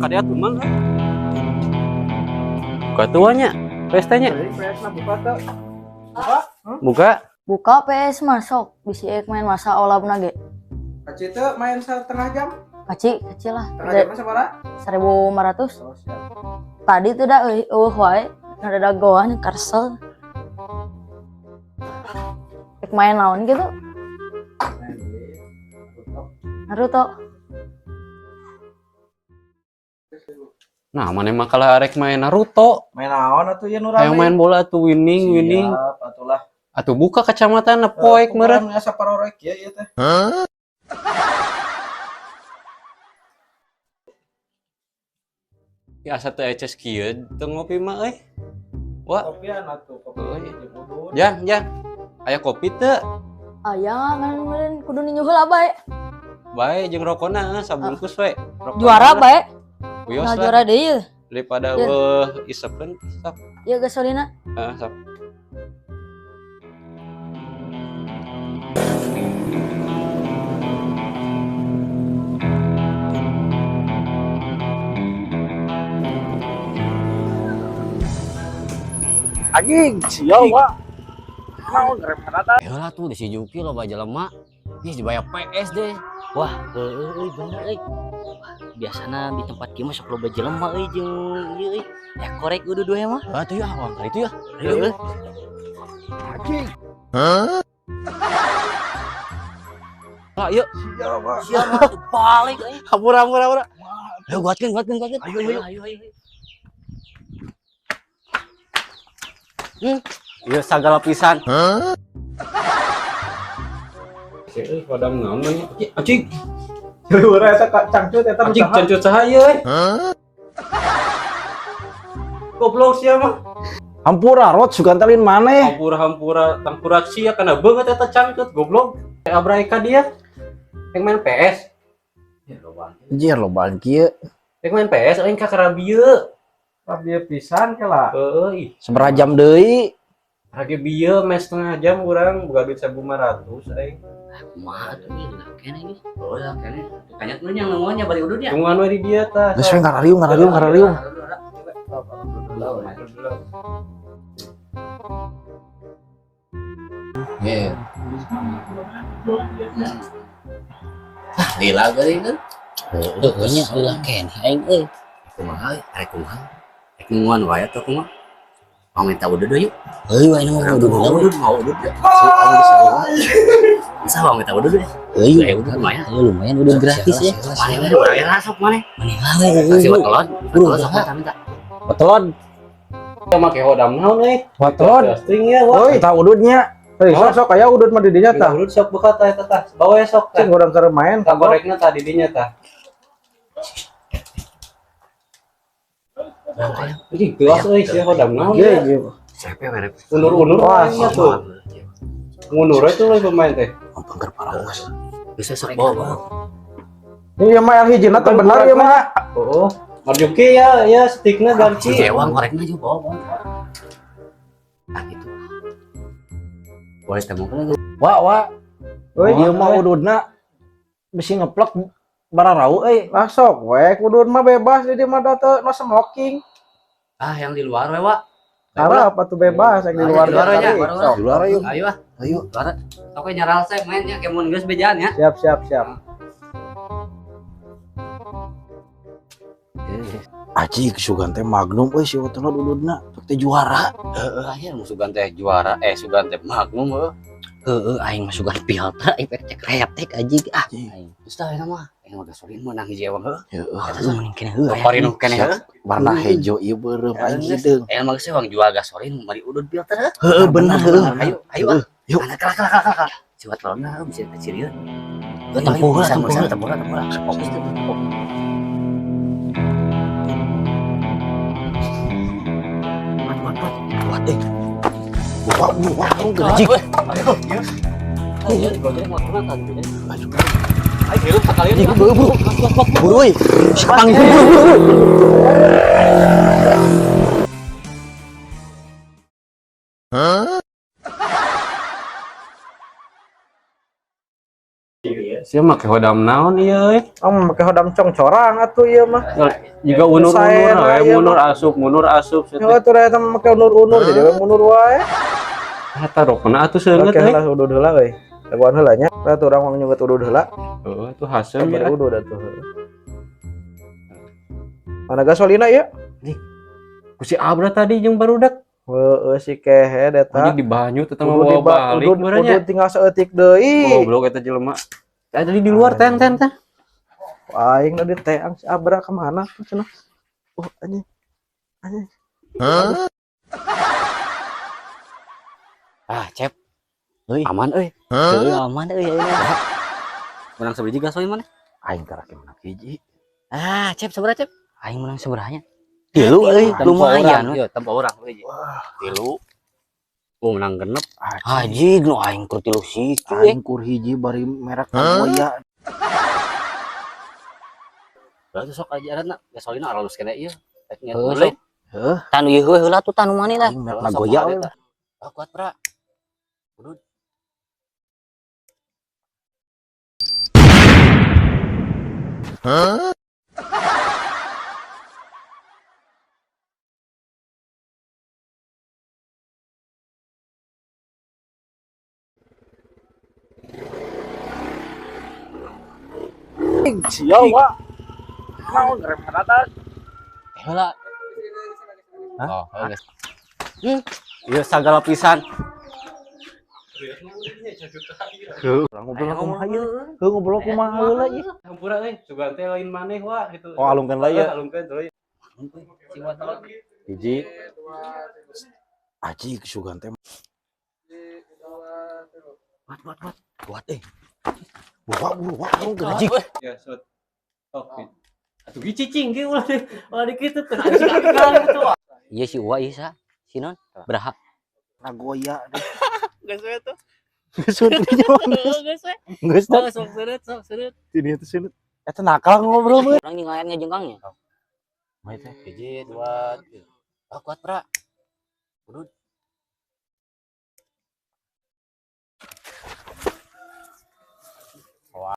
kadea tuh mang. Buka tuanya, PS-nya. Buka. Buka PS masuk, bisa main masa olahna ge. Kaci teh main setengah jam. Kecil lah. Setengah jam sabaraha? 1.500. Oh, siap. Tadi tuh dah wae ada goan karsel. Main naon gitu. Naruto. Nah, mana makalah arek main Naruto. Main naon atuh ya nu rame? Yang main bola tuh winning. Siap, atulah. Atuh buka kacamata poek meureun. Asa parorek ya ieu teh. Ya asa teu eces kieu teu ngopi mah euy. Wah, Kopian atuh, kopi jeung udun. Jang. Aya kopi teu? Aya kan kudu nyuhul bae. Bae jeung rokona sabungkus we. Rokona Juara bae. Wios Nah lah. juara deui. Daripada Ya. isepkeun sok. Ya gasolina. Sok. Anjing, sial wa. Naon rem rata. Yalah tuh di si Juki lo baja lemah. Ih dibayar PS deh. Wah, bener euy. Biasana di tempat kieu mah sok loba jelema euy jeung ieu euy. Ya korek udah dua mah. Ah tuh ya awang kali itu ya. Heeh. Anjing. Lah yuk. Sial wa. Siapa tuh balik euy. Hampura. Ayo guatkeun. Ayo. Ieu sagala pisan. Seueuh padam naon nya. Anjing. Juara eta cangcut eta Anjing cancut saha ieu euy? Goblok sia mah. Hampura rot sugantalin maneh. Hampura sia kana beungeut eta cangcut goblok. Abrai ka dia. Yang main PS. Ya Anjir lobaan kieu. Yang main PS aing ka karabieu. Dia pisan ke lah. Euy. Sabaraha jam deui? Harga bieu mes setengah jam urang boga duit 1.500 aing. Kumaha tuh ieu lah kene geus. Oh ya kene. Kanyat nu nya ngomongnya bari udud ya. Tungguan we di dia tah. Geus we ngarariung. Ya. Lila geuring kan. Heuh nya lila kene aing euy. Kumaha arek kumaha? Rek nguan wae atuh kumaha? Mau minta udud yuk. Heuh wae mau udud ya. Bisa mau minta udud ya. Heuh lumayan udud gratis ya. Mana bayar sok mana? Mana kasih telon. Telon sok minta. Betelon. Kita make hodam naon euy? Betelon. String ya wah. Eta ududnya. Sok aya udud mah di dinya tah. Udud sok buka tah eta tah. Bawa ya sok tah. Cing urang keur main ka Kagorekna tah di dinya tah. Anjing geus euy sia hodam naon ya. Siapa merek? Unur-unur Wah, nya tuh. Ngunur itu leuy pemain teh. Pengker parawas. Bisa sok bawa. Ini mah yang hijina teh bener ya mah. Oh, Marjuki ya sticknya ganti. Jewang koreknya juga bawa. Nah gitu. Boleh temukan lagi. Wa. Euy ieu mah ududna bisi ngeplek bararau euy. Lah sok we udud mah bebas di mah da teu no smoking. Ah yang di luar we, Wak. Ara apa tuh bebas yang di luar Di luar aja. Sok, di luar yuk. Ayo ah. Ayo. Luar. Sok nyaral saya mainnya kayak mun geus bejaan ya. Siap. Aji sugan teh magnum euy si wetena ududna teh juara. Akhir musugan teh juara sugan teh magnum heuh aing mah sugan piltra efek cek reaptek aji ah aing geus tah eta mah aing mah gasolin mah nang hiji ewang heuh eta mah mending kene heuh parinu kene heuh Warna hejo ieu beureum aing hideung. mah geus ewang jual gasolin mari udud piltra Heeh bener heuh. ayo ah Yuk. kalak ciwat lona bisa kecil ieu tempura fokus tuh kuat Wah, gaji. ayo gojek motorna tadi Ayo hirup sekalian. Buru euy. Sepang buru. Sia make hodam naon ieu euy. Make hodam congcorang atuh ieu mah. Juga unur-unur we, Saya munur asup Heeh tuh eta make unur-unur jadi we munur wae. eta rokna atuh seungeut Oke euy. lah udud heula euy. Laguan heula nya. Da tuh urang nyungeut udud heula. Heeh atuh haseum ya. Udud atuh. Mana gasolina ieu? Ku si Abra tadi jeung barudak. Heeh si kehe eta. Ini di banyu teh mah bawa balik beureunya. Udud tinggal saeutik deui. Goblok eta jelema. Tadi di luar ten. Aing da di teang si Abra ka mana tuh cenah. Oh anjing. Ah, Cep. Euy, aman euy. Aman euy ayeuna. Menang sabiji gasoil mana? Aing teh menang hiji. Ah, Cep sabaraha, Cep? Aing menang sabaraha nya? 3 euy, lumayan. Ieu tanpa orang euy. 3. Menang genep. Haji nu aing keur 3 sih. Aing kur hiji bari merek Nagoya. Berarti sok ajaranna gasolina alus kene ieu. Heuh. Heuh. Tanu ieu heula tuh tanu mani lah. Merek Nagoya we. Kuat, Pra. Udud. Sial wa. Naon rem atas. Heula. Oh, geus. Ieu sagala pisan. Ngobrol kumaha ieu? Heuh ngobrol kumaha heula ieu? Hampura euy, sugan teh lain maneh wah gitu. Oh alungkeun lah ieu. Alungkeun deui. Hiji. Aji sugan teh. Kuat Wah, gaji. Ya, sot. Oh, atuh gi cicing ge ulah dikitu teh. Anjing. Iya si Uwa ieu sa. Si non beraha? Nagoya. Geus we tuh. Geus we. Geus Oh, sok seureut. Ini teh seureut. Eta nakal ngobrol mah. Urang jeung ayatnya jengkangnya. Mah teh. Hiji, 2, 3. Ah, kuat, Pra. Udud.